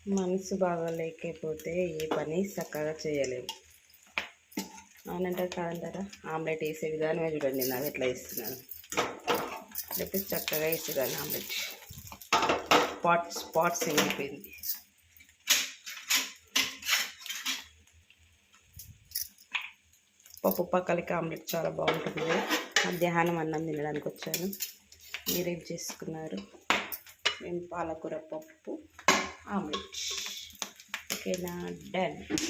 మనసు బాగా లేకపోతే ఏ పని చక్కగా చేయలేము. అవునంటారా కాదంటారా? ఆమ్లెట్ వేసే విధానమే చూడండి, నాకు ఎట్లా వేస్తున్నాను. లేకపోతే చక్కగా వేసేదాన్ని ఆమ్లెట్. స్పాట్స్ వెళ్ళిపోయింది. పప్పు పక్కలకి ఆమ్లెట్ చాలా బాగుంటుంది. మధ్యాహ్నం అన్నం తినడానికి వచ్చాను. మీరేం చేసుకున్నారు? మేము పాలకూర పప్పు ఆమ్లెట్. ఓకేనా? డన్.